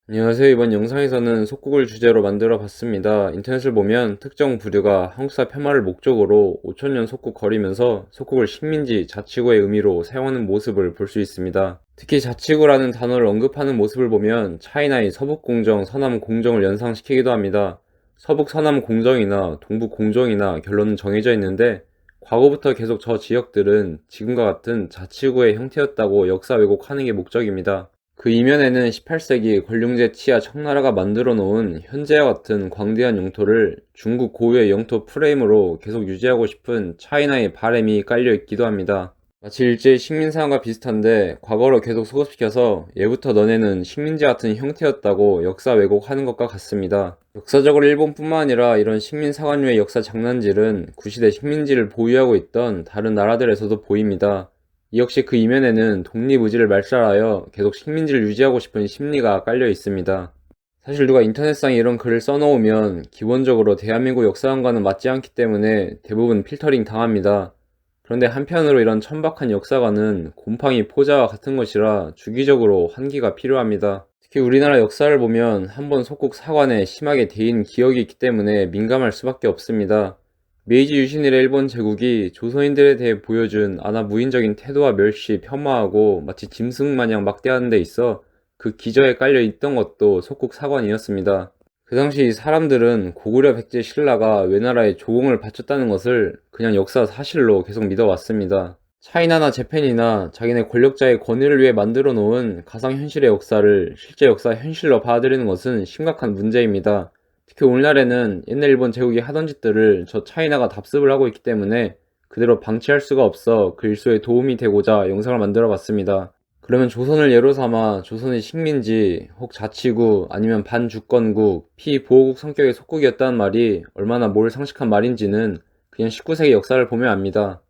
안녕하세요. 이번 영상에서는 속국을 주제로 만들어 봤습니다. 인터넷을 보면 특정 부류가 한국사 폄하를 목적으로 5천년 속국 거리면서 속국을 식민지, 자치구의 의미로 사용하는 모습을 볼 수 있습니다. 특히 자치구라는 단어를 언급하는 모습을 보면 차이나의 서북공정, 서남공정을 연상시키기도 합니다. 서북 서남공정이나 동북공정이나 결론은 정해져 있는데 과거부터 계속 저 지역들은 지금과 같은 자치구의 형태였다고 역사 왜곡하는 게 목적입니다. 그 이면에는 18세기 관룡제 치하 청나라가 만들어 놓은 현재와 같은 광대한 영토를 중국 고유의 영토 프레임으로 계속 유지하고 싶은 차이나의 바램이 깔려 있기도 합니다. 마치 일제의 식민사관과 비슷한데 과거로 계속 소급시켜서 예부터 너네는 식민지 같은 형태였다고 역사 왜곡하는 것과 같습니다. 역사적으로 일본뿐만 아니라 이런 식민사관류의 역사 장난질은 구시대 식민지를 보유하고 있던 다른 나라들에서도 보입니다. 이 역시 그 이면에는 독립의지를 말살하여 계속 식민지를 유지하고 싶은 심리가 깔려 있습니다. 사실 누가 인터넷상에 이런 글을 써놓으면 기본적으로 대한민국 역사관과는 맞지 않기 때문에 대부분 필터링 당합니다. 그런데 한편으로 이런 천박한 역사관은 곰팡이 포자와 같은 것이라 주기적으로 환기가 필요합니다. 특히 우리나라 역사를 보면 한번 속국 사관에 심하게 데인 기억이 있기 때문에 민감할 수밖에 없습니다. 메이지 유신 이래 일본 제국이 조선인들에 대해 보여준 아나무인적인 태도와 멸시, 폄하하고 마치 짐승 마냥 막대하는 데 있어 그 기저에 깔려 있던 것도 속국 사관이었습니다. 그 당시 사람들은 고구려 백제 신라가 외나라에 조공을 바쳤다는 것을 그냥 역사 사실로 계속 믿어왔습니다. 차이나나 재팬이나 자기네 권력자의 권위를 위해 만들어 놓은 가상현실의 역사를 실제 역사 현실로 받아들이는 것은 심각한 문제입니다. 특히 오늘날에는 옛날 일본 제국이 하던 짓들을 저 차이나가 답습을 하고 있기 때문에 그대로 방치할 수가 없어 그 일소에 도움이 되고자 영상을 만들어 봤습니다. 그러면 조선을 예로 삼아 조선의 식민지, 혹 자치구, 아니면 반주권국, 피보호국 성격의 속국이었다는 말이 얼마나 몰상식한 말인지는 그냥 19세기 역사를 보면 압니다.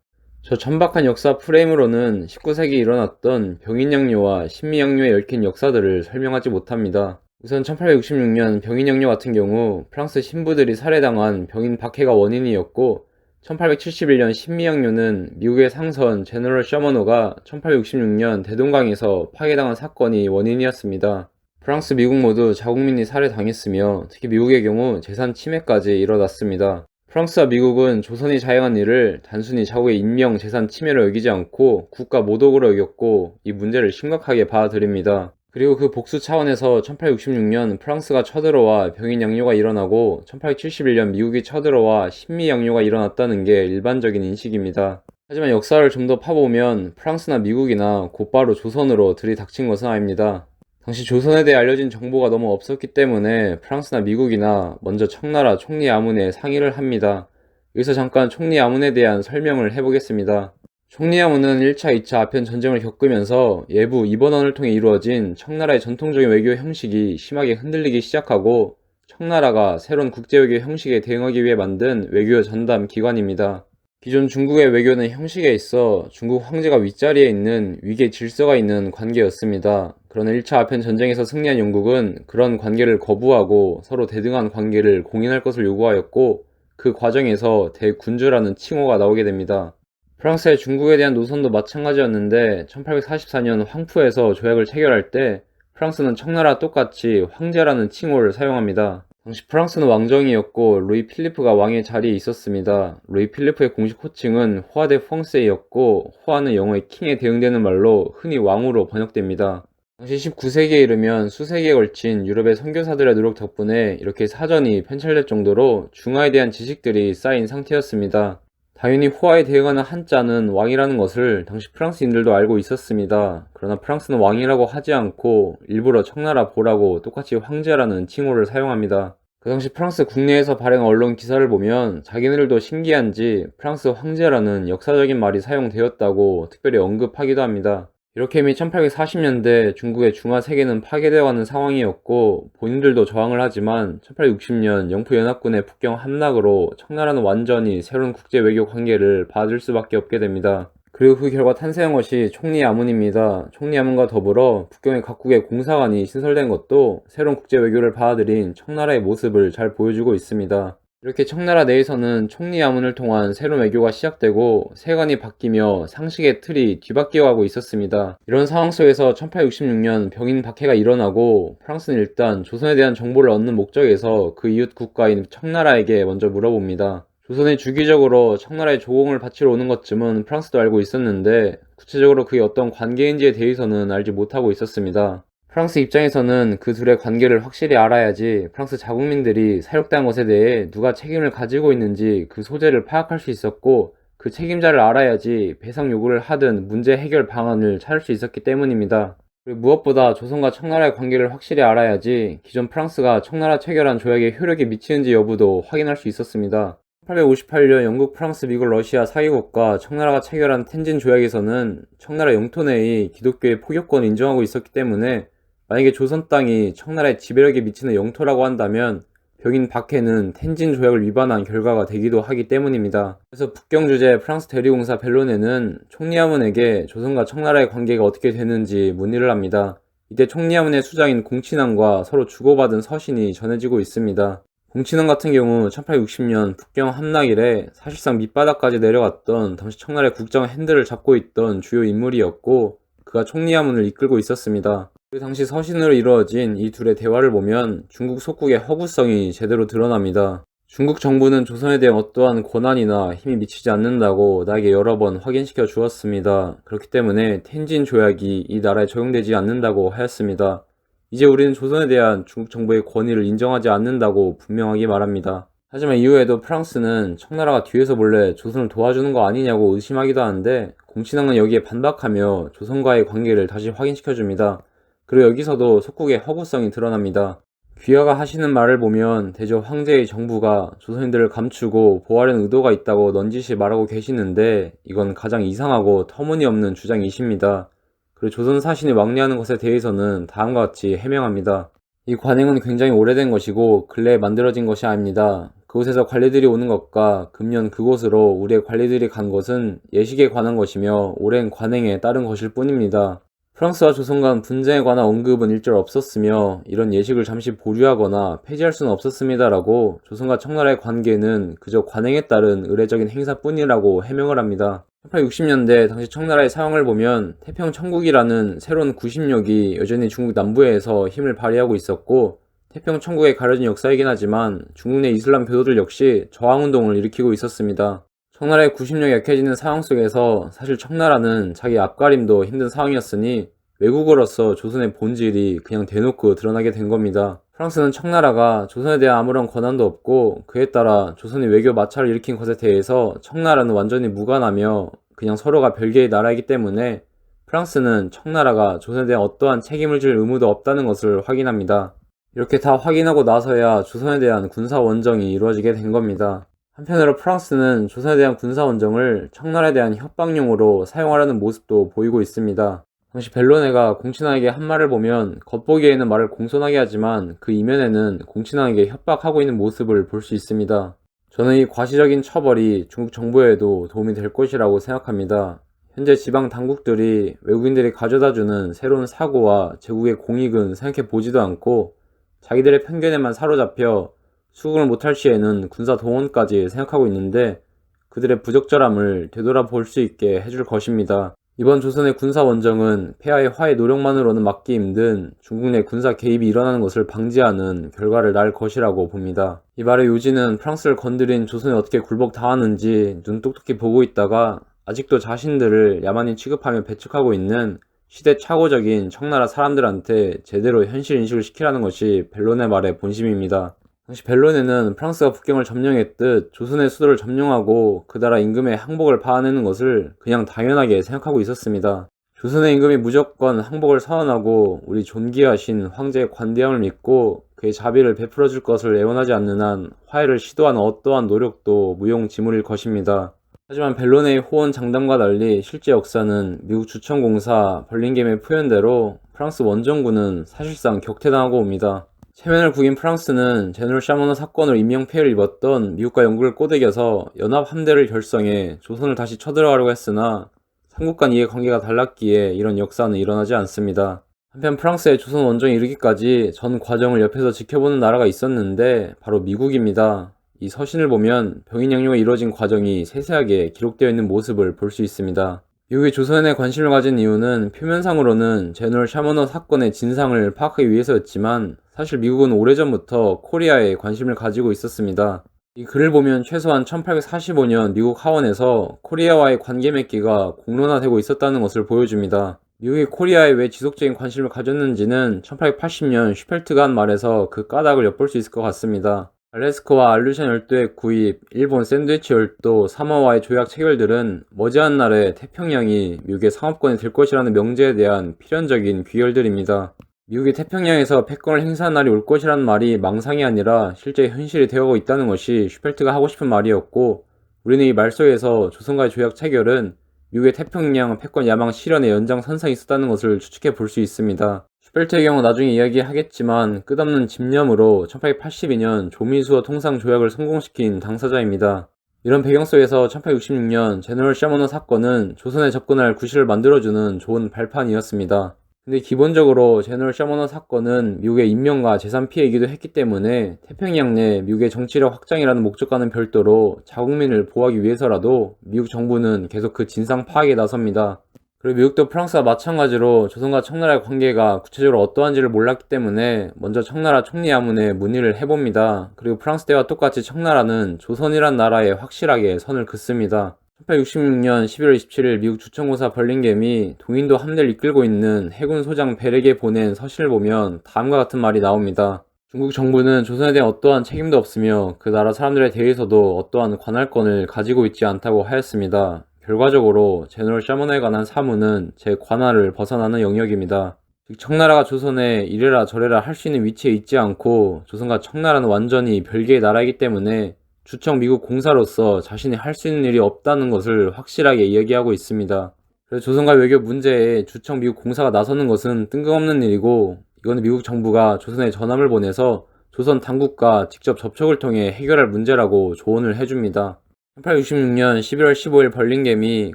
저 천박한 역사 프레임으로는 19세기 일어났던 병인양요와 신미양요에 얽힌 역사들을 설명하지 못합니다. 우선 1866년 병인양요 같은 경우 프랑스 신부들이 살해당한 병인 박해가 원인이었고 1871년 신미양요는 미국의 상선 제너럴 셔머노가 1866년 대동강에서 파괴당한 사건이 원인이었습니다. 프랑스, 미국 모두 자국민이 살해당했으며 특히 미국의 경우 재산 침해까지 일어났습니다. 프랑스와 미국은 조선이 자행한 일을 단순히 자국의 인명, 재산 침해로 여기지 않고 국가 모독으로 여겼고 이 문제를 심각하게 받아들입니다. 그리고 그 복수 차원에서 1866년 프랑스가 쳐들어와 병인 양요가 일어나고 1871년 미국이 쳐들어와 신미 양요가 일어났다는 게 일반적인 인식입니다. 하지만 역사를 좀 더 파보면 프랑스나 미국이나 곧바로 조선으로 들이닥친 것은 아닙니다. 당시 조선에 대해 알려진 정보가 너무 없었기 때문에 프랑스나 미국이나 먼저 청나라 총리 아문에 상의를 합니다. 여기서 잠깐 총리 아문에 대한 설명을 해보겠습니다. 총리 아문은 1차, 2차 아편 전쟁을 겪으면서 예부 입원원을 통해 이루어진 청나라의 전통적인 외교 형식이 심하게 흔들리기 시작하고 청나라가 새로운 국제외교 형식에 대응하기 위해 만든 외교 전담 기관입니다. 기존 중국의 외교는 형식에 있어 중국 황제가 윗자리에 있는 위계 질서가 있는 관계였습니다. 그러나 1차 아편 전쟁에서 승리한 영국은 그런 관계를 거부하고 서로 대등한 관계를 공인할 것을 요구하였고 그 과정에서 대군주라는 칭호가 나오게 됩니다. 프랑스의 중국에 대한 노선도 마찬가지였는데 1844년 황푸에서 조약을 체결할 때 프랑스는 청나라와 똑같이 황제라는 칭호를 사용합니다. 당시 프랑스는 왕정이었고 루이 필리프가 왕의 자리에 있었습니다. 루이 필리프의 공식 호칭은 호아 데 퐁세이였고 호아는 영어의 킹에 대응되는 말로 흔히 왕으로 번역됩니다. 당시 19세기에 이르면 수세기에 걸친 유럽의 선교사들의 노력 덕분에 이렇게 사전이 편찬될 정도로 중화에 대한 지식들이 쌓인 상태였습니다. 당연히 호아에 대응하는 한자는 왕이라는 것을 당시 프랑스인들도 알고 있었습니다. 그러나 프랑스는 왕이라고 하지 않고 일부러 청나라 보라고 똑같이 황제라는 칭호를 사용합니다. 그 당시 프랑스 국내에서 발행한 언론 기사를 보면 자기네들도 신기한지 프랑스 황제라는 역사적인 말이 사용되었다고 특별히 언급하기도 합니다. 이렇게 이미 1840년대 중국의 중화 세계는 파괴되어가는 상황이었고 본인들도 저항을 하지만 1860년 영푸연합군의 북경 함락으로 청나라는 완전히 새로운 국제 외교 관계를 받을 수밖에 없게 됩니다. 그리고 그 결과 탄생한 것이 총리 아문입니다. 총리 아문과 더불어 북경의 각국의 공사관이 신설된 것도 새로운 국제 외교를 받아들인 청나라의 모습을 잘 보여주고 있습니다. 이렇게 청나라 내에서는 총리 야문을 통한 새로운 외교가 시작되고 세관이 바뀌며 상식의 틀이 뒤바뀌어가고 있었습니다. 이런 상황 속에서 1866년 병인 박해가 일어나고 프랑스는 일단 조선에 대한 정보를 얻는 목적에서 그 이웃 국가인 청나라에게 먼저 물어봅니다. 조선이 주기적으로 청나라에 조공을 바치러 오는 것쯤은 프랑스도 알고 있었는데 구체적으로 그게 어떤 관계인지에 대해서는 알지 못하고 있었습니다. 프랑스 입장에서는 그 둘의 관계를 확실히 알아야지 프랑스 자국민들이 사육당한 것에 대해 누가 책임을 가지고 있는지 그 소재를 파악할 수 있었고 그 책임자를 알아야지 배상 요구를 하든 문제 해결 방안을 찾을 수 있었기 때문입니다. 그리고 무엇보다 조선과 청나라의 관계를 확실히 알아야지 기존 프랑스가 청나라 체결한 조약에 효력이 미치는지 여부도 확인할 수 있었습니다. 1858년 영국, 프랑스, 미국, 러시아 4개국과 청나라가 체결한 텐진 조약에서는 청나라 영토 내의 기독교의 포교권을 인정하고 있었기 때문에 만약에 조선 땅이 청나라의 지배력에 미치는 영토라고 한다면 병인 박해는 텐진 조약을 위반한 결과가 되기도 하기 때문입니다. 그래서 북경 주재 프랑스 대리공사 벨로네는 총리하문에게 조선과 청나라의 관계가 어떻게 되는지 문의를 합니다. 이때 총리하문의 수장인 공친왕과 서로 주고받은 서신이 전해지고 있습니다. 공친왕 같은 경우 1860년 북경 함락일에 사실상 밑바닥까지 내려갔던 당시 청나라의 국정 핸들을 잡고 있던 주요 인물이었고 그가 총리하문을 이끌고 있었습니다. 그 당시 서신으로 이루어진 이 둘의 대화를 보면 중국 속국의 허구성이 제대로 드러납니다. 중국 정부는 조선에 대한 어떠한 권한이나 힘이 미치지 않는다고 나에게 여러 번 확인시켜 주었습니다. 그렇기 때문에 텐진 조약이 이 나라에 적용되지 않는다고 하였습니다. 이제 우리는 조선에 대한 중국 정부의 권위를 인정하지 않는다고 분명하게 말합니다. 하지만 이후에도 프랑스는 청나라가 뒤에서 몰래 조선을 도와주는 거 아니냐고 의심하기도 하는데 공신왕은 여기에 반박하며 조선과의 관계를 다시 확인시켜줍니다. 그리고 여기서도 속국의 허구성이 드러납니다. 귀하가 하시는 말을 보면 대저 황제의 정부가 조선인들을 감추고 보호하려는 의도가 있다고 넌지시 말하고 계시는데 이건 가장 이상하고 터무니없는 주장이십니다. 그리고 조선 사신이 왕래하는 것에 대해서는 다음과 같이 해명합니다. 이 관행은 굉장히 오래된 것이고 근래에 만들어진 것이 아닙니다. 그곳에서 관리들이 오는 것과 금년 그곳으로 우리의 관리들이 간 것은 예식에 관한 것이며 오랜 관행에 따른 것일 뿐입니다. 프랑스와 조선 간 분쟁에 관한 언급은 일절 없었으며 이런 예식을 잠시 보류하거나 폐지할 수는 없었습니다라고 조선과 청나라의 관계는 그저 관행에 따른 의례적인 행사뿐이라고 해명을 합니다. 1860년대 당시 청나라의 상황을 보면 태평천국이라는 새로운 구심력이 여전히 중국 남부에서 힘을 발휘하고 있었고 태평천국에 가려진 역사이긴 하지만 중국 내 이슬람 교도들 역시 저항운동을 일으키고 있었습니다. 청나라의 구심력이 약해지는 상황 속에서 사실 청나라는 자기 앞가림도 힘든 상황이었으니 외국어로서 조선의 본질이 그냥 대놓고 드러나게 된 겁니다. 프랑스는 청나라가 조선에 대한 아무런 권한도 없고 그에 따라 조선이 외교 마찰을 일으킨 것에 대해서 청나라는 완전히 무관하며 그냥 서로가 별개의 나라이기 때문에 프랑스는 청나라가 조선에 대한 어떠한 책임을 질 의무도 없다는 것을 확인합니다. 이렇게 다 확인하고 나서야 조선에 대한 군사 원정이 이루어지게 된 겁니다. 한편으로 프랑스는 조선에 대한 군사 원정을 청나라에 대한 협박용으로 사용하려는 모습도 보이고 있습니다. 당시 벨로네가 공친왕에게 한 말을 보면 겉보기에는 말을 공손하게 하지만 그 이면에는 공친왕에게 협박하고 있는 모습을 볼 수 있습니다. 저는 이 과시적인 처벌이 중국 정부에도 도움이 될 것이라고 생각합니다. 현재 지방 당국들이 외국인들이 가져다주는 새로운 사고와 제국의 공익은 생각해 보지도 않고 자기들의 편견에만 사로잡혀 수긍을 못할 시에는 군사 동원까지 생각하고 있는데 그들의 부적절함을 되돌아볼 수 있게 해줄 것입니다. 이번 조선의 군사 원정은 폐하의 화해 노력만으로는 막기 힘든 중국 내 군사 개입이 일어나는 것을 방지하는 결과를 낳을 것이라고 봅니다. 이 말의 요지는 프랑스를 건드린 조선이 어떻게 굴복당하는지 눈 똑똑히 보고 있다가 아직도 자신들을 야만인 취급하며 배척하고 있는 시대착오적인 청나라 사람들한테 제대로 현실 인식을 시키라는 것이 벨로네 말의 본심입니다. 당시 벨로네는 프랑스가 북경을 점령했듯 조선의 수도를 점령하고 그 나라 임금의 항복을 파내는 것을 그냥 당연하게 생각하고 있었습니다. 조선의 임금이 무조건 항복을 선언하고 우리 존귀하신 황제의 관대함을 믿고 그의 자비를 베풀어 줄 것을 애원하지 않는 한 화해를 시도하는 어떠한 노력도 무용지물일 것입니다. 하지만 벨로네의 호언 장담과 달리 실제 역사는 미국 주천공사 벌링겜의 표현대로 프랑스 원정군은 사실상 격퇴당하고 옵니다. 체면을 구긴 프랑스는 제너럴 샤머너 사건으로 인명피해를 입었던 미국과 영국을 꼬드겨서 연합함대를 결성해 조선을 다시 쳐들어가려고 했으나 삼국 간 이해관계가 달랐기에 이런 역사는 일어나지 않습니다. 한편 프랑스의 조선 원정에 이르기까지 전 과정을 옆에서 지켜보는 나라가 있었는데 바로 미국입니다. 이 서신을 보면 병인 양료가 이루어진 과정이 세세하게 기록되어 있는 모습을 볼 수 있습니다. 미국이 조선에 관심을 가진 이유는 표면상으로는 제너럴 샤머너 사건의 진상을 파악하기 위해서였지만 사실 미국은 오래전부터 코리아에 관심을 가지고 있었습니다. 이 글을 보면 최소한 1845년 미국 하원에서 코리아와의 관계 맺기가 공론화되고 있었다는 것을 보여줍니다. 미국이 코리아에 왜 지속적인 관심을 가졌는지는 1880년 슈펠트가 한 말에서 그 까닭을 엿볼 수 있을 것 같습니다. 알래스카와 알루션 열도의 구입, 일본 샌드위치 열도, 사모아와의 조약 체결들은 머지않은 날에 태평양이 미국의 상업권이 될 것이라는 명제에 대한 필연적인 귀결들입니다. 미국이 태평양에서 패권을 행사한 날이 올 것이라는 말이 망상이 아니라 실제 현실이 되어가고 있다는 것이 슈펠트가 하고 싶은 말이었고, 우리는 이 말 속에서 조선과의 조약 체결은 미국의 태평양 패권 야망 실현의 연장선상에 있었다는 것을 추측해 볼 수 있습니다. 슈펠트의 경우 나중에 이야기하겠지만 끝없는 집념으로 1882년 조미수어 통상 조약을 성공시킨 당사자입니다. 이런 배경 속에서 1866년 제너럴 샤머너 사건은 조선에 접근할 구실을 만들어주는 좋은 발판이었습니다. 근데 기본적으로 제너럴 샤머너 사건은 미국의 인명과 재산 피해이기도 했기 때문에 태평양 내 미국의 정치력 확장이라는 목적과는 별도로 자국민을 보호하기 위해서라도 미국 정부는 계속 그 진상 파악에 나섭니다. 그리고 미국도 프랑스와 마찬가지로 조선과 청나라의 관계가 구체적으로 어떠한지를 몰랐기 때문에 먼저 청나라 총리 아문에 문의를 해봅니다. 그리고 프랑스 때와 똑같이 청나라는 조선이란 나라에 확실하게 선을 긋습니다. 1866년 11월 27일 미국 주총무사 벌링겜이 동인도 함대를 이끌고 있는 해군 소장 베렉에 보낸 서신을 보면 다음과 같은 말이 나옵니다. 중국 정부는 조선에 대한 어떠한 책임도 없으며 그 나라 사람들에 대해서도 어떠한 관할권을 가지고 있지 않다고 하였습니다. 결과적으로 제너럴 샤머너에 관한 사무는 제 관할을 벗어나는 영역입니다. 즉 청나라가 조선에 이래라 저래라 할 수 있는 위치에 있지 않고 조선과 청나라는 완전히 별개의 나라이기 때문에 주청 미국 공사로서 자신이 할 수 있는 일이 없다는 것을 확실하게 이야기하고 있습니다. 그래서 조선과 외교 문제에 주청 미국 공사가 나서는 것은 뜬금없는 일이고 이거는 미국 정부가 조선에 전함을 보내서 조선 당국과 직접 접촉을 통해 해결할 문제라고 조언을 해줍니다. 1866년 11월 15일 벌링겜이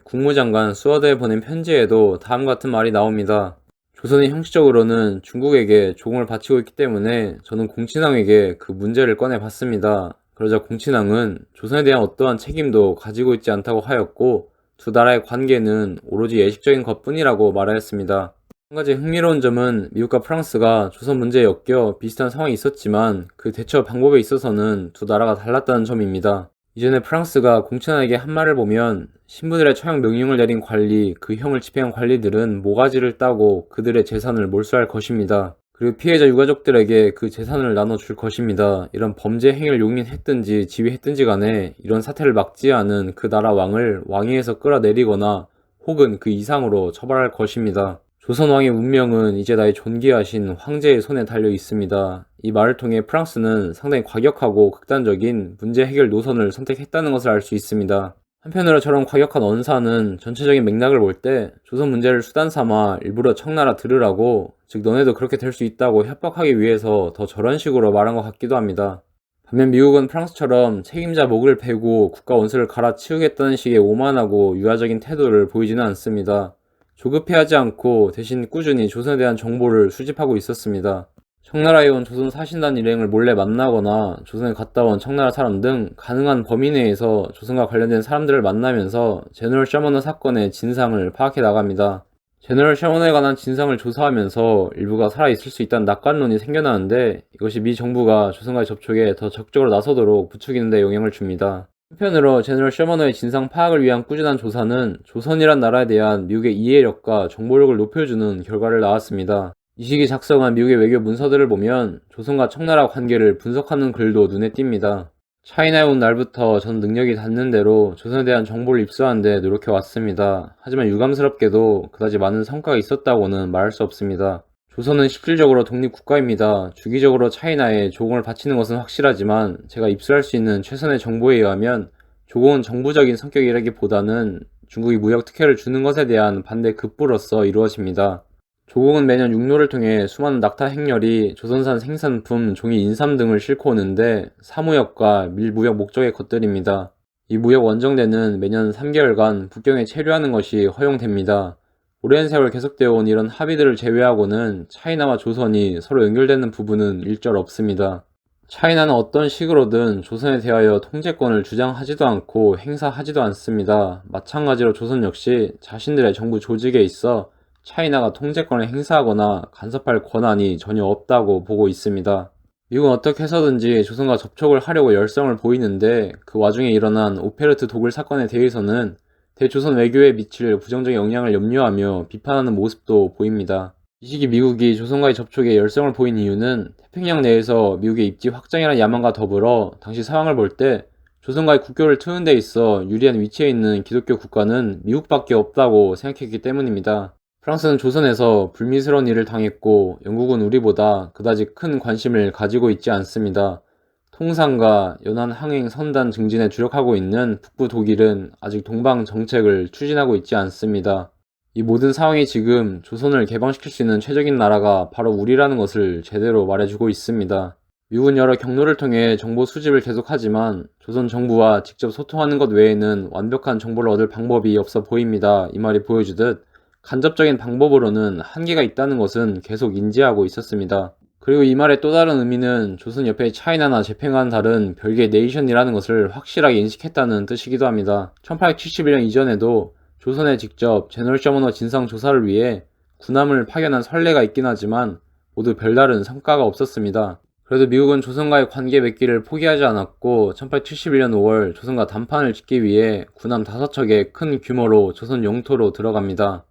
국무장관 수어드에 보낸 편지에도 다음과 같은 말이 나옵니다. 조선이 형식적으로는 중국에게 조공을 바치고 있기 때문에 저는 공친왕에게 그 문제를 꺼내봤습니다. 그러자 공친왕은 조선에 대한 어떠한 책임도 가지고 있지 않다고 하였고 두 나라의 관계는 오로지 예식적인 것뿐이라고 말하였습니다. 한 가지 흥미로운 점은 미국과 프랑스가 조선 문제에 엮여 비슷한 상황이 있었지만 그 대처 방법에 있어서는 두 나라가 달랐다는 점입니다. 이전에 프랑스가 공친왕에게 한 말을 보면 신부들의 처형 명령을 내린 관리, 그 형을 집행한 관리들은 모가지를 따고 그들의 재산을 몰수할 것입니다. 그리고 피해자 유가족들에게 그 재산을 나눠줄 것입니다. 이런 범죄 행위를 용인했든지 지휘했든지 간에 이런 사태를 막지 않은 그 나라 왕을 왕위에서 끌어내리거나 혹은 그 이상으로 처벌할 것입니다. 조선왕의 운명은 이제 나의 존귀하신 황제의 손에 달려 있습니다. 이 말을 통해 프랑스는 상당히 과격하고 극단적인 문제 해결 노선을 선택했다는 것을 알 수 있습니다. 한편으로 저런 과격한 언사는 전체적인 맥락을 볼 때 조선 문제를 수단 삼아 일부러 청나라 들으라고, 즉 너네도 그렇게 될 수 있다고 협박하기 위해서 더 저런 식으로 말한 것 같기도 합니다. 반면 미국은 프랑스처럼 책임자 목을 베고 국가 원수를 갈아치우겠다는 식의 오만하고 유화적인 태도를 보이지는 않습니다. 조급해하지 않고 대신 꾸준히 조선에 대한 정보를 수집하고 있었습니다. 청나라에 온 조선 사신단 일행을 몰래 만나거나 조선에 갔다 온 청나라 사람 등 가능한 범위 내에서 조선과 관련된 사람들을 만나면서 제너럴 샤머너 사건의 진상을 파악해 나갑니다. 제너럴 샤머너에 관한 진상을 조사하면서 일부가 살아있을 수 있다는 낙관론이 생겨나는데 이것이 미 정부가 조선과의 접촉에 더 적극적으로 나서도록 부추기는 데 영향을 줍니다. 한편으로 제너럴 샤머너의 진상 파악을 위한 꾸준한 조사는 조선이란 나라에 대한 미국의 이해력과 정보력을 높여주는 결과를 낳았습니다. 이 시기 작성한 미국의 외교 문서들을 보면 조선과 청나라 관계를 분석하는 글도 눈에 띕니다. 차이나에 온 날부터 전 능력이 닿는 대로 조선에 대한 정보를 입수하는 데 노력해왔습니다. 하지만 유감스럽게도 그다지 많은 성과가 있었다고는 말할 수 없습니다. 조선은 실질적으로 독립국가입니다. 주기적으로 차이나에 조공을 바치는 것은 확실하지만 제가 입수할 수 있는 최선의 정보에 의하면 조공은 정부적인 성격이라기보다는 중국이 무역 특혜를 주는 것에 대한 반대 급부로서 이루어집니다. 조공은 매년 육로를 통해 수많은 낙타 행렬이 조선산 생산품, 종이, 인삼 등을 싣고 오는데 사무역과 밀무역 목적의 것들입니다. 이 무역 원정대는 매년 3개월간 북경에 체류하는 것이 허용됩니다. 오랜 세월 계속되어 온 이런 합의들을 제외하고는 차이나와 조선이 서로 연결되는 부분은 일절 없습니다. 차이나는 어떤 식으로든 조선에 대하여 통제권을 주장하지도 않고 행사하지도 않습니다. 마찬가지로 조선 역시 자신들의 정부 조직에 있어 차이나가 통제권을 행사하거나 간섭할 권한이 전혀 없다고 보고 있습니다. 미국은 어떻게 해서든지 조선과 접촉을 하려고 열성을 보이는데, 그 와중에 일어난 오페르트 도굴 사건에 대해서는 대조선 외교에 미칠 부정적 영향을 염려하며 비판하는 모습도 보입니다. 이 시기 미국이 조선과의 접촉에 열성을 보인 이유는 태평양 내에서 미국의 입지 확장이라는 야망과 더불어 당시 상황을 볼 때 조선과의 국교를 트는 데 있어 유리한 위치에 있는 기독교 국가는 미국밖에 없다고 생각했기 때문입니다. 프랑스는 조선에서 불미스러운 일을 당했고 영국은 우리보다 그다지 큰 관심을 가지고 있지 않습니다. 통상과 연안 항행 선단 증진에 주력하고 있는 북부 독일은 아직 동방 정책을 추진하고 있지 않습니다. 이 모든 상황이 지금 조선을 개방시킬 수 있는 최적인 나라가 바로 우리라는 것을 제대로 말해주고 있습니다. 미국은 여러 경로를 통해 정보 수집을 계속하지만 조선 정부와 직접 소통하는 것 외에는 완벽한 정보를 얻을 방법이 없어 보입니다. 이 말이 보여주듯 간접적인 방법으로는 한계가 있다는 것은 계속 인지하고 있었습니다. 그리고 이 말의 또 다른 의미는 조선 옆에 차이나나 재팽과는 다른 별개의 네이션이라는 것을 확실하게 인식했다는 뜻이기도 합니다. 1871년 이전에도 조선에 직접 제너럴 셔머너 진상 조사를 위해 군함을 파견한 선례가 있긴 하지만 모두 별다른 성과가 없었습니다. 그래도 미국은 조선과의 관계 맺기를 포기하지 않았고 1871년 5월 조선과 담판을 짓기 위해 군함 5척의 큰 규모로 조선 영토로 들어갑니다.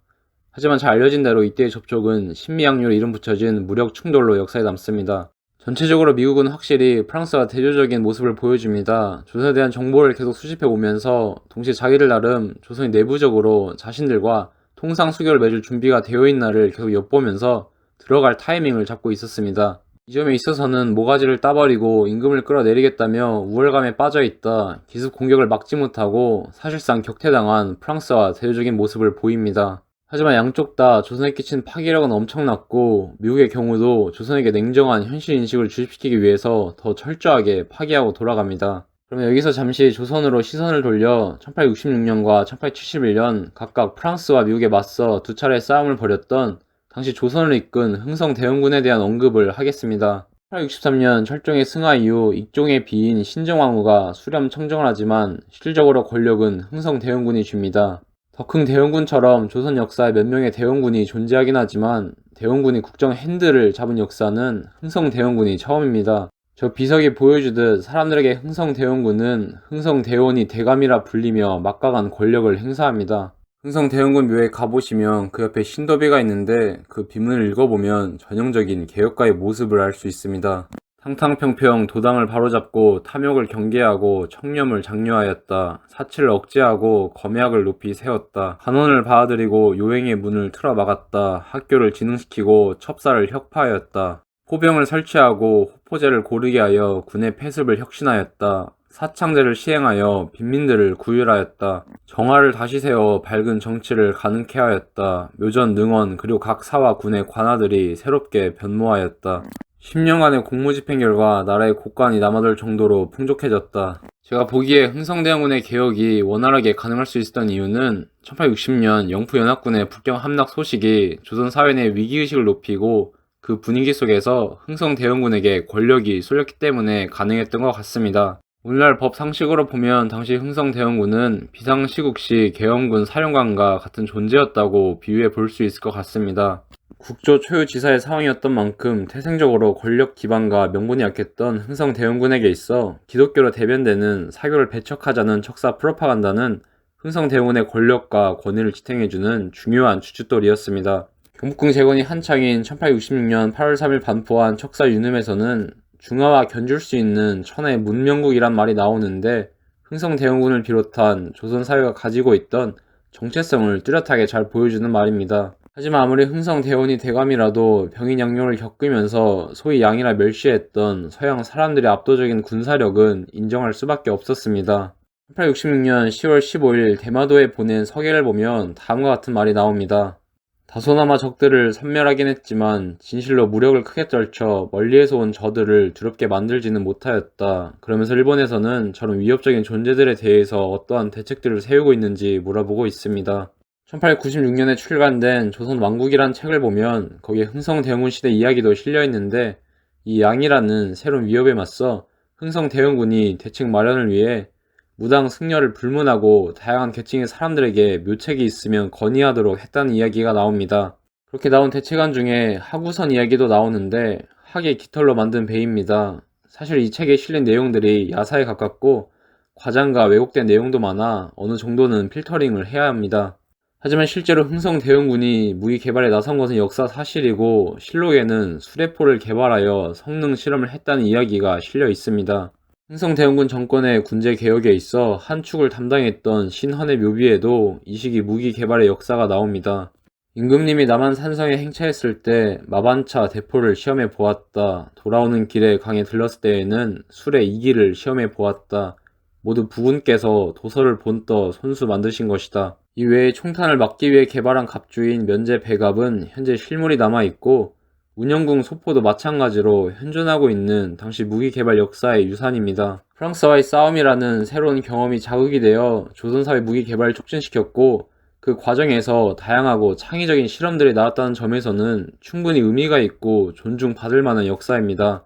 하지만 잘 알려진 대로 이때의 접촉은 신미양요로 이름 붙여진 무력 충돌로 역사에 남습니다. 전체적으로 미국은 확실히 프랑스와 대조적인 모습을 보여줍니다. 조선에 대한 정보를 계속 수집해 오면서 동시에 자기들 나름 조선이 내부적으로 자신들과 통상수교를 맺을 준비가 되어 있나를 계속 엿보면서 들어갈 타이밍을 잡고 있었습니다. 이 점에 있어서는 모가지를 따버리고 임금을 끌어내리겠다며 우월감에 빠져있다 기습 공격을 막지 못하고 사실상 격퇴당한 프랑스와 대조적인 모습을 보입니다. 하지만 양쪽 다 조선에 끼친 파괴력은 엄청났고 미국의 경우도 조선에게 냉정한 현실 인식을 주입시키기 위해서 더 철저하게 파괴하고 돌아갑니다. 그러면 여기서 잠시 조선으로 시선을 돌려 1866년과 1871년 각각 프랑스와 미국에 맞서 두 차례 싸움을 벌였던 당시 조선을 이끈 흥성대원군에 대한 언급을 하겠습니다. 1863년 철종의 승하 이후 익종의 비인 신정왕후가 수렴 청정을 하지만 실질적으로 권력은 흥성대원군이 줍니다. 덕흥대원군처럼 조선 역사에 몇 명의 대원군이 존재하긴 하지만 대원군이 국정 핸들을 잡은 역사는 흥성대원군이 처음입니다. 저 비석이 보여주듯 사람들에게 흥성대원군은 흥성대원이 대감이라 불리며 막강한 권력을 행사합니다. 흥성대원군 묘에 가보시면 그 옆에 신도비가 있는데 그 비문을 읽어보면 전형적인 개혁가의 모습을 알 수 있습니다. 탕탕평평 도당을 바로잡고 탐욕을 경계하고 청렴을 장려하였다. 사치를 억제하고 검약을 높이 세웠다. 간원을 받아들이고 요행의 문을 틀어 막았다. 학교를 진흥시키고 첩사를 혁파하였다. 포병을 설치하고 호포제를 고르게 하여 군의 폐습을 혁신하였다. 사창제를 시행하여 빈민들을 구휼하였다. 정화를 다시 세워 밝은 정치를 가능케 하였다. 묘전 능원 그리고 각 사와 군의 관아들이 새롭게 변모하였다. 10년간의 공무집행 결과 나라의 곳간이 남아돌 정도로 풍족해졌다. 제가 보기에 흥성대원군의 개혁이 원활하게 가능할 수 있었던 이유는 1860년 영푸연합군의 북경 함락 소식이 조선 사회 내 위기의식을 높이고 그 분위기 속에서 흥성대원군에게 권력이 쏠렸기 때문에 가능했던 것 같습니다. 오늘날 법 상식으로 보면 당시 흥성대원군은 비상시국시 계엄군 사령관과 같은 존재였다고 비유해 볼 수 있을 것 같습니다. 국조 초유지사의 상황이었던 만큼 태생적으로 권력 기반과 명분이 약했던 흥성대원군에게 있어 기독교로 대변되는 사교를 배척하자는 척사 프로파간다는 흥성대원군의 권력과 권위를 지탱해주는 중요한 주춧돌이었습니다. 경복궁 재건이 한창인 1866년 8월 3일 반포한 척사 유념에서는 중화와 견줄 수 있는 천하의 문명국이란 말이 나오는데 흥성대원군을 비롯한 조선 사회가 가지고 있던 정체성을 뚜렷하게 잘 보여주는 말입니다. 하지만 아무리 흥성대원이 대감이라도 병인양요를 겪으면서 소위 양이라 멸시했던 서양 사람들의 압도적인 군사력은 인정할 수밖에 없었습니다. 1866년 10월 15일 대마도에 보낸 서계를 보면 다음과 같은 말이 나옵니다. 다소나마 적들을 섬멸하긴 했지만 진실로 무력을 크게 떨쳐 멀리에서 온 저들을 두렵게 만들지는 못하였다. 그러면서 일본에서는 저런 위협적인 존재들에 대해서 어떠한 대책들을 세우고 있는지 물어보고 있습니다. 1896년에 출간된 조선 왕국이란 책을 보면 거기에 흥성대원군 시대 이야기도 실려있는데 이 양이라는 새로운 위협에 맞서 흥성대원군이 대책 마련을 위해 무당 승려를 불문하고 다양한 계층의 사람들에게 묘책이 있으면 건의하도록 했다는 이야기가 나옵니다. 그렇게 나온 대책안 중에 하구선 이야기도 나오는데 학의 깃털로 만든 베입니다. 사실 이 책에 실린 내용들이 야사에 가깝고 과장과 왜곡된 내용도 많아 어느 정도는 필터링을 해야 합니다. 하지만 실제로 흥성대원군이 무기 개발에 나선 것은 역사 사실이고 실록에는 수레포를 개발하여 성능 실험을 했다는 이야기가 실려 있습니다. 흥성대원군 정권의 군제 개혁에 있어 한 축을 담당했던 신헌의 묘비에도 이 시기 무기 개발의 역사가 나옵니다. 임금님이 남한 산성에 행차했을 때 마반차 대포를 시험해 보았다. 돌아오는 길에 강에 들렀을 때에는 술의 이기를 시험해 보았다. 모두 부군께서 도서를 본떠 손수 만드신 것이다. 이 외에 총탄을 막기 위해 개발한 갑주인 면제 배갑은 현재 실물이 남아있고 운영궁 소포도 마찬가지로 현존하고 있는 당시 무기 개발 역사의 유산입니다. 프랑스와의 싸움이라는 새로운 경험이 자극이 되어 조선사회 무기 개발을 촉진시켰고 그 과정에서 다양하고 창의적인 실험들이 나왔다는 점에서는 충분히 의미가 있고 존중받을 만한 역사입니다.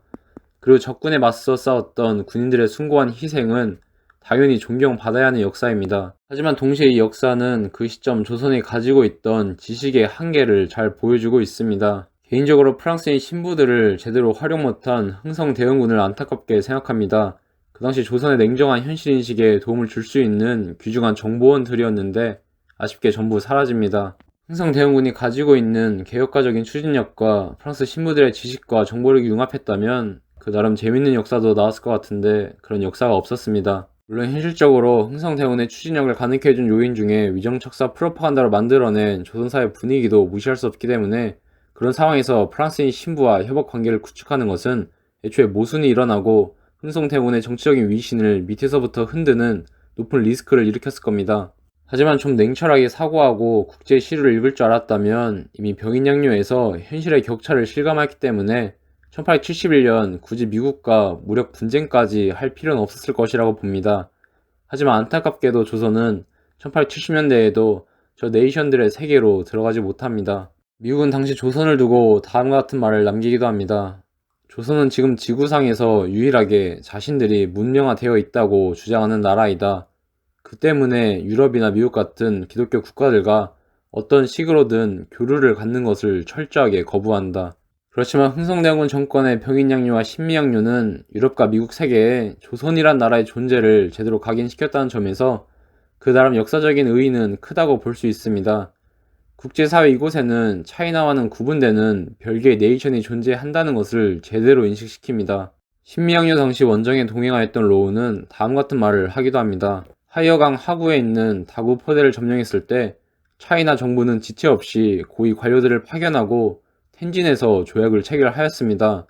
그리고 적군에 맞서 싸웠던 군인들의 숭고한 희생은 당연히 존경받아야 하는 역사입니다. 하지만 동시에 이 역사는 그 시점 조선이 가지고 있던 지식의 한계를 잘 보여주고 있습니다. 개인적으로 프랑스인 신부들을 제대로 활용 못한 흥성대원군을 안타깝게 생각합니다. 그 당시 조선의 냉정한 현실인식에 도움을 줄 수 있는 귀중한 정보원들이었는데 아쉽게 전부 사라집니다. 흥성대원군이 가지고 있는 개혁가적인 추진력과 프랑스 신부들의 지식과 정보력이 융합했다면 그 나름 재밌는 역사도 나왔을 것 같은데 그런 역사가 없었습니다. 물론 현실적으로 흥성대원의 추진력을 가능케 해준 요인 중에 위정착사 프로파간다로 만들어낸 조선사회 분위기도 무시할 수 없기 때문에 그런 상황에서 프랑스인 신부와 협업 관계를 구축하는 것은 애초에 모순이 일어나고 흥성대원의 정치적인 위신을 밑에서부터 흔드는 높은 리스크를 일으켰을 겁니다. 하지만 좀 냉철하게 사고하고 국제 시류를 읽을 줄 알았다면 이미 병인양요에서 현실의 격차를 실감했기 때문에 1871년 굳이 미국과 무력 분쟁까지 할 필요는 없었을 것이라고 봅니다. 하지만 안타깝게도 조선은 1870년대에도 저 네이션들의 세계로 들어가지 못합니다. 미국은 당시 조선을 두고 다음과 같은 말을 남기기도 합니다. 조선은 지금 지구상에서 유일하게 자신들이 문명화되어 있다고 주장하는 나라이다. 그 때문에 유럽이나 미국 같은 기독교 국가들과 어떤 식으로든 교류를 갖는 것을 철저하게 거부한다. 그렇지만 흥성대원군 정권의 병인양요와 신미양요는 유럽과 미국 세계에 조선이란 나라의 존재를 제대로 각인시켰다는 점에서 그 나름 역사적인 의의는 크다고 볼 수 있습니다. 국제사회 이곳에는 차이나와는 구분되는 별개의 네이션이 존재한다는 것을 제대로 인식시킵니다. 신미양요 당시 원정에 동행하였던 로우는 다음 같은 말을 하기도 합니다. 하이어강 하구에 있는 다구 포대를 점령했을 때 차이나 정부는 지체 없이 고위 관료들을 파견하고 텐진에서 조약을 체결하였습니다.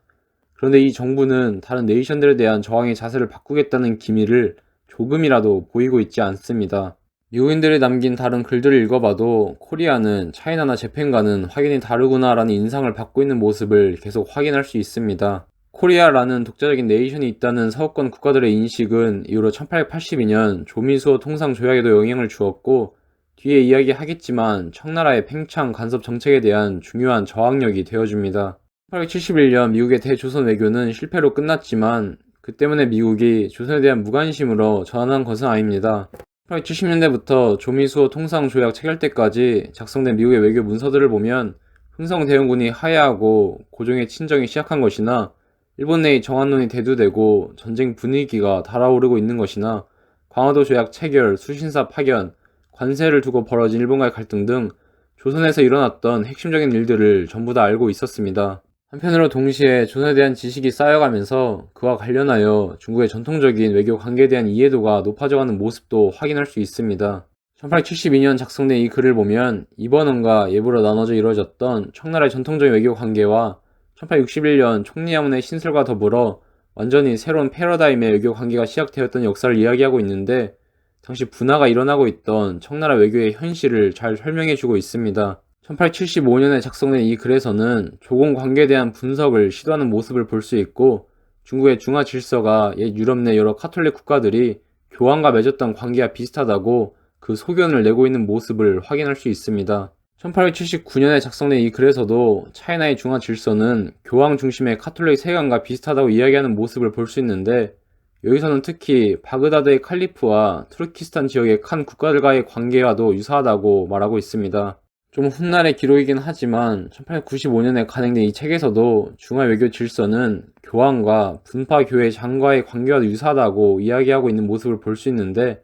그런데 이 정부는 다른 네이션들에 대한 저항의 자세를 바꾸겠다는 기미를 조금이라도 보이고 있지 않습니다. 미국인들이 남긴 다른 글들을 읽어봐도 코리아는 차이나나 재팬과는 확연히 다르구나 라는 인상을 받고 있는 모습을 계속 확인할 수 있습니다. 코리아라는 독자적인 네이션이 있다는 서구권 국가들의 인식은 이후로 1882년 조미수호 통상조약에도 영향을 주었고 뒤에 이야기하겠지만 청나라의 팽창 간섭 정책에 대한 중요한 저항력이 되어줍니다. 1871년 미국의 대조선 외교는 실패로 끝났지만 그 때문에 미국이 조선에 대한 무관심으로 전환한 것은 아닙니다. 1870년대부터 조미수호 통상조약 체결 때까지 작성된 미국의 외교 문서들을 보면 흥성대원군이 하야하고 고종의 친정이 시작한 것이나 일본 내의 정한론이 대두되고 전쟁 분위기가 달아오르고 있는 것이나 광화도 조약 체결, 수신사 파견, 관세를 두고 벌어진 일본과의 갈등 등 조선에서 일어났던 핵심적인 일들을 전부 다 알고 있었습니다. 한편으로 동시에 조선에 대한 지식이 쌓여가면서 그와 관련하여 중국의 전통적인 외교 관계에 대한 이해도가 높아져가는 모습도 확인할 수 있습니다. 1872년 작성된 이 글을 보면 이번원과 예부로 나눠져 이루어졌던 청나라의 전통적인 외교 관계와 1861년 총리양원의 신설과 더불어 완전히 새로운 패러다임의 외교 관계가 시작되었던 역사를 이야기하고 있는데 당시 분화가 일어나고 있던 청나라 외교의 현실을 잘 설명해주고 있습니다. 1875년에 작성된 이 글에서는 조공 관계에 대한 분석을 시도하는 모습을 볼 수 있고 중국의 중화 질서가 옛 유럽 내 여러 카톨릭 국가들이 교황과 맺었던 관계와 비슷하다고 그 소견을 내고 있는 모습을 확인할 수 있습니다. 1879년에 작성된 이 글에서도 차이나의 중화 질서는 교황 중심의 카톨릭 세관과 비슷하다고 이야기하는 모습을 볼 수 있는데, 여기서는 특히 바그다드의 칼리프와 투르키스탄 지역의 칸 국가들과의 관계와도 유사하다고 말하고 있습니다. 좀 훗날의 기록이긴 하지만 1895년에 간행된 이 책에서도 중화 외교 질서는 교황과 분파 교회 장과의 관계와도 유사하다고 이야기하고 있는 모습을 볼 수 있는데,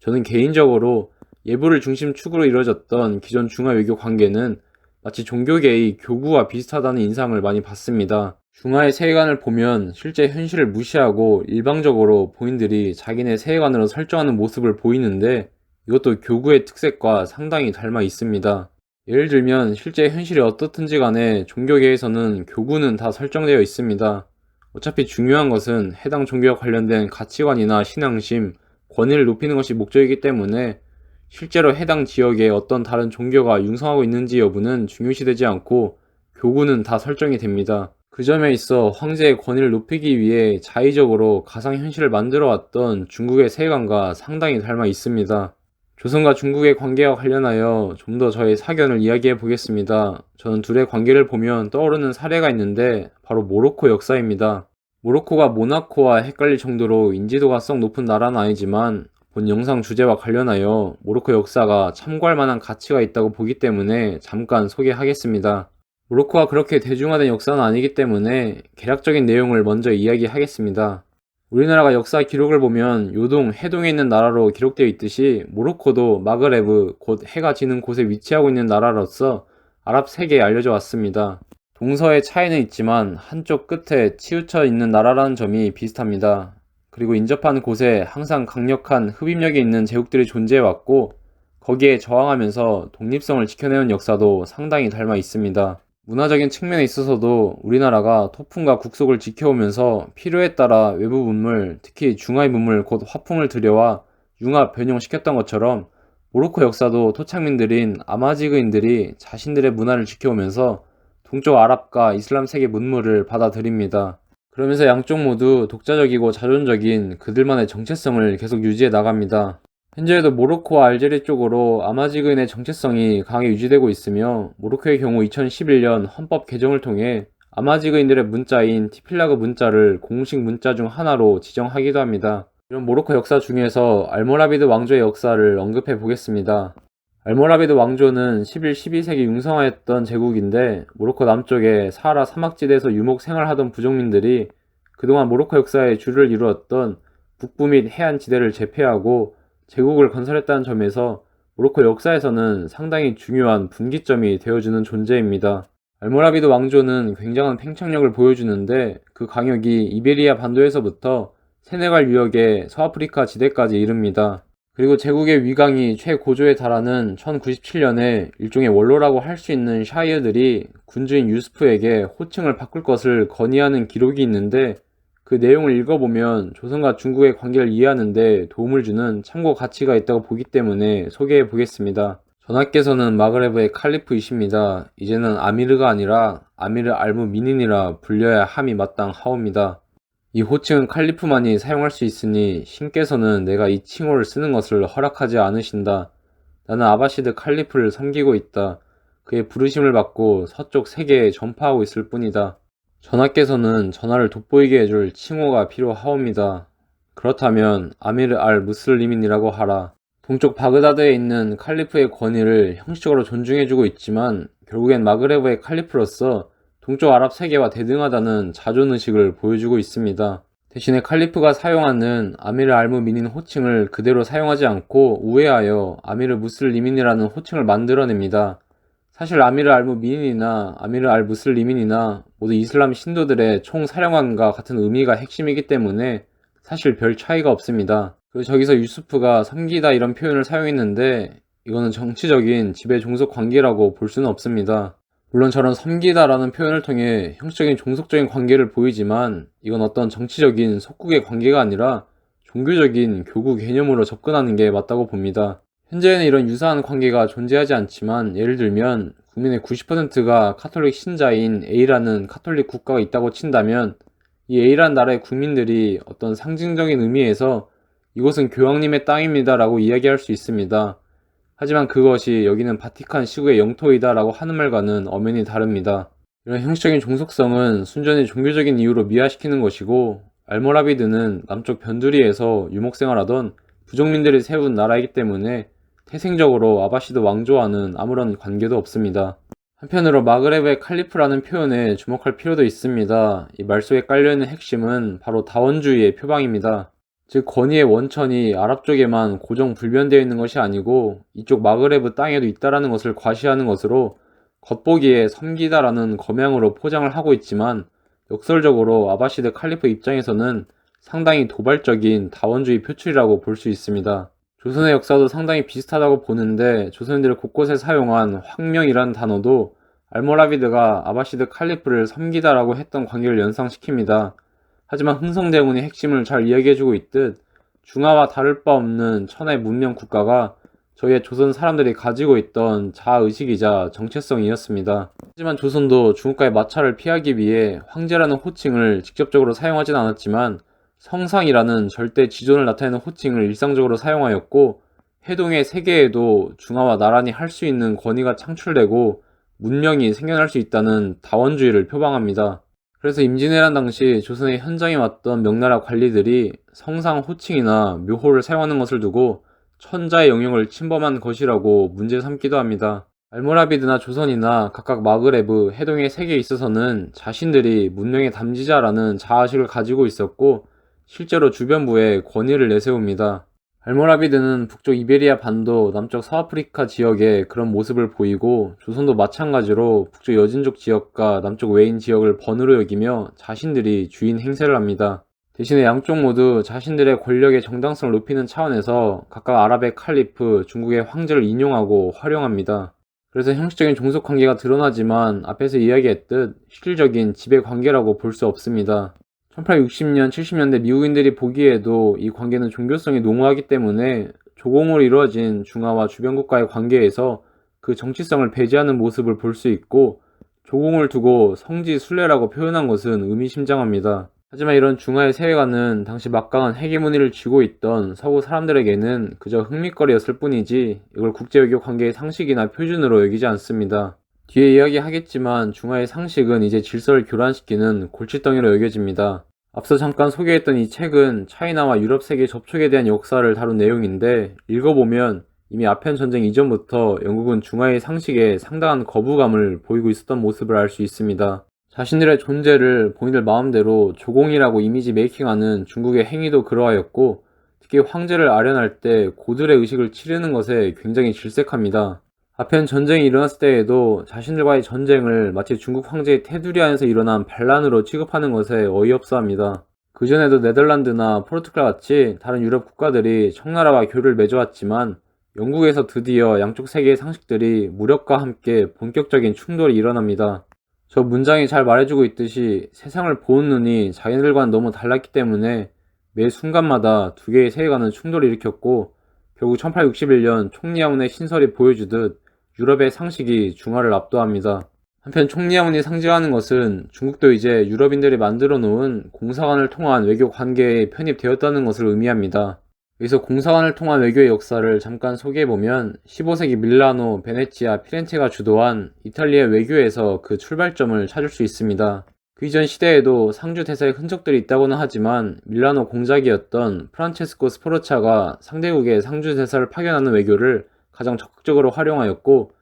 저는 개인적으로 예부를 중심 축으로 이루어졌던 기존 중화 외교 관계는 마치 종교계의 교구와 비슷하다는 인상을 많이 받습니다. 중화의 세계관을 보면 실제 현실을 무시하고 일방적으로 본인들이 자기네 세계관으로 설정하는 모습을 보이는데, 이것도 교구의 특색과 상당히 닮아 있습니다. 예를 들면 실제 현실이 어떻든지 간에 종교계에서는 교구는 다 설정되어 있습니다. 어차피 중요한 것은 해당 종교와 관련된 가치관이나 신앙심, 권위를 높이는 것이 목적이기 때문에 실제로 해당 지역에 어떤 다른 종교가 융성하고 있는지 여부는 중요시되지 않고 교구는 다 설정이 됩니다. 그 점에 있어 황제의 권위를 높이기 위해 자의적으로 가상현실을 만들어왔던 중국의 세계관과 상당히 닮아 있습니다. 조선과 중국의 관계와 관련하여 좀 더 저의 사견을 이야기해 보겠습니다. 저는 둘의 관계를 보면 떠오르는 사례가 있는데 바로 모로코 역사입니다. 모로코가 모나코와 헷갈릴 정도로 인지도가 썩 높은 나라는 아니지만 본 영상 주제와 관련하여 모로코 역사가 참고할 만한 가치가 있다고 보기 때문에 잠깐 소개하겠습니다. 모로코가 그렇게 대중화된 역사는 아니기 때문에 개략적인 내용을 먼저 이야기하겠습니다. 우리나라가 역사 기록을 보면 요동, 해동에 있는 나라로 기록되어 있듯이 모로코도 마그레브, 곧 해가 지는 곳에 위치하고 있는 나라로서 아랍 세계에 알려져 왔습니다. 동서의 차이는 있지만 한쪽 끝에 치우쳐 있는 나라라는 점이 비슷합니다. 그리고 인접한 곳에 항상 강력한 흡입력이 있는 제국들이 존재해왔고, 거기에 저항하면서 독립성을 지켜내온 역사도 상당히 닮아 있습니다. 문화적인 측면에 있어서도 우리나라가 토풍과 국속을 지켜오면서 필요에 따라 외부 문물, 특히 중화의 문물 곧 화풍을 들여와 융합, 변형시켰던 것처럼 모로코 역사도 토착민들인 아마지그인들이 자신들의 문화를 지켜오면서 동쪽 아랍과 이슬람 세계 문물을 받아들입니다. 그러면서 양쪽 모두 독자적이고 자존적인 그들만의 정체성을 계속 유지해 나갑니다. 현재에도 모로코와 알제리 쪽으로 아마지그인의 정체성이 강하게 유지되고 있으며, 모로코의 경우 2011년 헌법 개정을 통해 아마지그인들의 문자인 티필라그 문자를 공식 문자 중 하나로 지정하기도 합니다. 이런 모로코 역사 중에서 알모라비드 왕조의 역사를 언급해 보겠습니다. 알모라비드 왕조는 11, 12세기 융성하였던 제국인데, 모로코 남쪽의 사하라 사막지대에서 유목 생활하던 부족민들이 그동안 모로코 역사의 주를 이루었던 북부 및 해안 지대를 제패하고 제국을 건설했다는 점에서 모로코 역사에서는 상당히 중요한 분기점이 되어주는 존재입니다. 알모라비드 왕조는 굉장한 팽창력을 보여주는데, 그 강역이 이베리아 반도에서부터 세네갈 유역의 서아프리카 지대까지 이릅니다. 그리고 제국의 위강이 최고조에 달하는 1097년에 일종의 원로라고 할 수 있는 샤이어들이 군주인 유스프에게 호칭을 바꿀 것을 건의하는 기록이 있는데, 그 내용을 읽어보면 조선과 중국의 관계를 이해하는 데 도움을 주는 참고 가치가 있다고 보기 때문에 소개해 보겠습니다. 전하께서는 마그레브의 칼리프이십니다. 이제는 아미르가 아니라 아미르 알무 미닌이라 불려야 함이 마땅하옵니다. 이 호칭은 칼리프만이 사용할 수 있으니 신께서는 내가 이 칭호를 쓰는 것을 허락하지 않으신다. 나는 아바시드 칼리프를 섬기고 있다. 그의 부르심을 받고 서쪽 세계에 전파하고 있을 뿐이다. 전하께서는 전하를 돋보이게 해줄 칭호가 필요하옵니다. 그렇다면 아미르 알 무슬리민이라고 하라. 동쪽 바그다드에 있는 칼리프의 권위를 형식적으로 존중해주고 있지만 결국엔 마그레브의 칼리프로서 동쪽 아랍 세계와 대등하다는 자존의식을 보여주고 있습니다. 대신에 칼리프가 사용하는 아미르 알무 미닌 호칭을 그대로 사용하지 않고 우회하여 아미르 무슬리민이라는 호칭을 만들어냅니다. 사실 아미르 알무 미닌이나 아미르 알 무슬리민이나 모두 이슬람 신도들의 총사령관과 같은 의미가 핵심이기 때문에 사실 별 차이가 없습니다. 그리고 저기서 유수프가 섬기다 이런 표현을 사용했는데, 이거는 정치적인 지배 종속 관계라고 볼 수는 없습니다. 물론 저런 섬기다라는 표현을 통해 형식적인 종속적인 관계를 보이지만, 이건 어떤 정치적인 속국의 관계가 아니라 종교적인 교구 개념으로 접근하는 게 맞다고 봅니다. 현재는 이런 유사한 관계가 존재하지 않지만, 예를 들면 국민의 90%가 카톨릭 신자인 A라는 카톨릭 국가가 있다고 친다면, 이 A라는 나라의 국민들이 어떤 상징적인 의미에서 이곳은 교황님의 땅입니다 라고 이야기할 수 있습니다. 하지만 그것이 여기는 바티칸 시국의 영토이다 라고 하는 말과는 엄연히 다릅니다. 이런 형식적인 종속성은 순전히 종교적인 이유로 미화시키는 것이고, 알모라비드는 남쪽 변두리에서 유목생활하던 부족민들이 세운 나라이기 때문에 태생적으로 아바시드 왕조와는 아무런 관계도 없습니다. 한편으로 마그레브의 칼리프라는 표현에 주목할 필요도 있습니다. 이 말 속에 깔려있는 핵심은 바로 다원주의의 표방입니다. 즉 권위의 원천이 아랍 쪽에만 고정 불변되어 있는 것이 아니고 이쪽 마그레브 땅에도 있다라는 것을 과시하는 것으로 겉보기에 섬기다라는 검양으로 포장을 하고 있지만 역설적으로 아바시드 칼리프 입장에서는 상당히 도발적인 다원주의 표출이라고 볼 수 있습니다. 조선의 역사도 상당히 비슷하다고 보는데 조선인들이 곳곳에 사용한 황명이라는 단어도 알모라비드가 아바시드 칼리프를 섬기다라고 했던 관계를 연상시킵니다. 하지만 흥성대원이 핵심을 잘 이야기해주고 있듯 중화와 다를 바 없는 천하의 문명 국가가 저희의 조선 사람들이 가지고 있던 자아의식이자 정체성이었습니다. 하지만 조선도 중국과의 마찰을 피하기 위해 황제라는 호칭을 직접적으로 사용하진 않았지만 성상이라는 절대 지존을 나타내는 호칭을 일상적으로 사용하였고 해동의 세계에도 중화와 나란히 할 수 있는 권위가 창출되고 문명이 생겨날 수 있다는 다원주의를 표방합니다. 그래서 임진왜란 당시 조선의 현장에 왔던 명나라 관리들이 성상 호칭이나 묘호를 사용하는 것을 두고 천자의 영역을 침범한 것이라고 문제 삼기도 합니다. 알모라비드나 조선이나 각각 마그레브, 해동의 세계에 있어서는 자신들이 문명의 담지자라는 자아식을 가지고 있었고 실제로 주변부에 권위를 내세웁니다. 알모라비드는 북쪽 이베리아 반도, 남쪽 서아프리카 지역에 그런 모습을 보이고 조선도 마찬가지로 북쪽 여진족 지역과 남쪽 웨인 지역을 번으로 여기며 자신들이 주인 행세를 합니다. 대신에 양쪽 모두 자신들의 권력의 정당성을 높이는 차원에서 각각 아랍의 칼리프, 중국의 황제를 인용하고 활용합니다. 그래서 형식적인 종속 관계가 드러나지만 앞에서 이야기했듯 실질적인 지배 관계라고 볼 수 없습니다. 1860년, 70년대 미국인들이 보기에도 이 관계는 종교성이 농후하기 때문에 조공으로 이루어진 중화와 주변국과의 관계에서 그 정치성을 배제하는 모습을 볼 수 있고 조공을 두고 성지 순례라고 표현한 것은 의미심장합니다. 하지만 이런 중화의 세계관은 당시 막강한 헤게모니를 쥐고 있던 서구 사람들에게는 그저 흥미거리였을 뿐이지 이걸 국제외교 관계의 상식이나 표준으로 여기지 않습니다. 뒤에 이야기하겠지만 중화의 상식은 이제 질서를 교란시키는 골칫덩이로 여겨집니다. 앞서 잠깐 소개했던 이 책은 차이나와 유럽 세계 접촉에 대한 역사를 다룬 내용인데 읽어보면 이미 아편 전쟁 이전부터 영국은 중화의 상식에 상당한 거부감을 보이고 있었던 모습을 알 수 있습니다. 자신들의 존재를 본인들 마음대로 조공이라고 이미지 메이킹하는 중국의 행위도 그러하였고 특히 황제를 아련할 때 고들의 의식을 치르는 것에 굉장히 질색합니다. 아편 전쟁이 일어났을 때에도 자신들과의 전쟁을 마치 중국 황제의 테두리 안에서 일어난 반란으로 취급하는 것에 어이없어합니다. 그전에도 네덜란드나 포르투갈 같이 다른 유럽 국가들이 청나라와 교류를 맺어왔지만 영국에서 드디어 양쪽 세계의 상식들이 무력과 함께 본격적인 충돌이 일어납니다. 저 문장이 잘 말해주고 있듯이 세상을 보는 눈이 자기들과는 너무 달랐기 때문에 매 순간마다 두 개의 세계관은 충돌을 일으켰고 결국 1861년 총리아문의 신설이 보여주듯 유럽의 상식이 중화를 압도합니다. 한편 총리아문이 상징하는 것은 중국도 이제 유럽인들이 만들어 놓은 공사관을 통한 외교 관계에 편입되었다는 것을 의미합니다. 여기서 공사관을 통한 외교의 역사를 잠깐 소개해보면 15세기 밀라노, 베네치아, 피렌체가 주도한 이탈리아 외교에서 그 출발점을 찾을 수 있습니다. 그 이전 시대에도 상주 대사의 흔적들이 있다고는 하지만 밀라노 공작이었던 프란체스코 스포르차가 상대국에 상주 대사를 파견하는 외교를 가장 적극적으로 활용하였고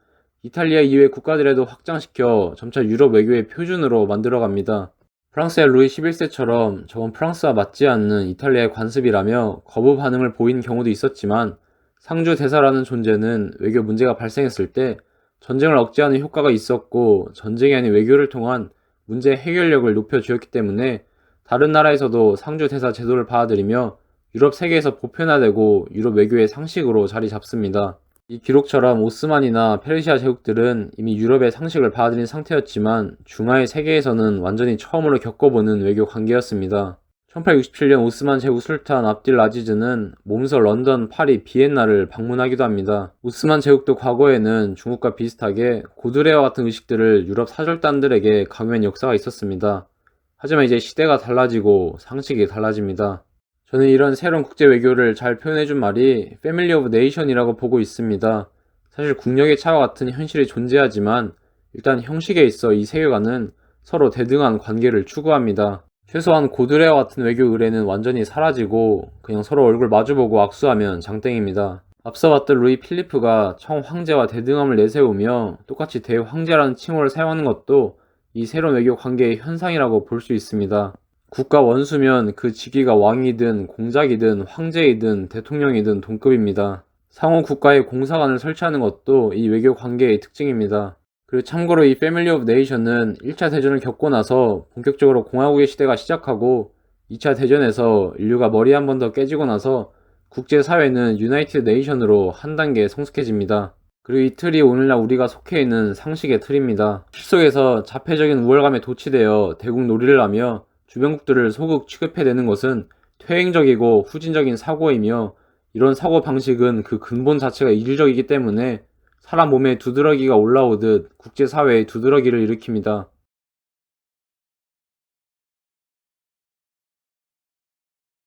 이탈리아 이외 국가들에도 확장시켜 점차 유럽 외교의 표준으로 만들어갑니다. 프랑스의 루이 11세처럼 저건 프랑스와 맞지 않는 이탈리아의 관습이라며 거부 반응을 보인 경우도 있었지만 상주 대사라는 존재는 외교 문제가 발생했을 때 전쟁을 억제하는 효과가 있었고 전쟁이 아닌 외교를 통한 문제 해결력을 높여주었기 때문에 다른 나라에서도 상주 대사 제도를 받아들이며 유럽 세계에서 보편화되고 유럽 외교의 상식으로 자리 잡습니다. 이 기록처럼 오스만이나 페르시아 제국들은 이미 유럽의 상식을 받아들인 상태였지만 중화의 세계에서는 완전히 처음으로 겪어보는 외교 관계였습니다. 1867년 오스만 제국 술탄 압딜 라지즈는 몸소 런던, 파리, 비엔나를 방문하기도 합니다. 오스만 제국도 과거에는 중국과 비슷하게 고드레와 같은 의식들을 유럽 사절단들에게 강요한 역사가 있었습니다. 하지만 이제 시대가 달라지고 상식이 달라집니다. 저는 이런 새로운 국제 외교를 잘 표현해준 말이 패밀리 오브 네이션이라고 보고 있습니다. 사실 국력의 차와 같은 현실이 존재하지만 일단 형식에 있어 이 세계관은 서로 대등한 관계를 추구합니다. 최소한 고드레와 같은 외교 의례는 완전히 사라지고 그냥 서로 얼굴 마주보고 악수하면 장땡입니다. 앞서 봤던 루이 필리프가 청황제와 대등함을 내세우며 똑같이 대황제라는 칭호를 사용하는 것도 이 새로운 외교 관계의 현상이라고 볼 수 있습니다. 국가 원수면 그 직위가 왕이든 공작이든 황제이든 대통령이든 동급입니다. 상호 국가의 공사관을 설치하는 것도 이 외교 관계의 특징입니다. 그리고 참고로 이 패밀리 오브 네이션은 1차 대전을 겪고 나서 본격적으로 공화국의 시대가 시작하고 2차 대전에서 인류가 머리 한 번 더 깨지고 나서 국제사회는 유나이티드 네이션으로 한 단계 성숙해집니다. 그리고 이 틀이 오늘날 우리가 속해 있는 상식의 틀입니다. 실속에서 자폐적인 우월감에 도취되어 대국 놀이를 하며 주변국들을 소극 취급해내는 것은 퇴행적이고 후진적인 사고이며 이런 사고 방식은 그 근본 자체가 이질적이기 때문에 사람 몸에 두드러기가 올라오듯 국제사회에 두드러기를 일으킵니다.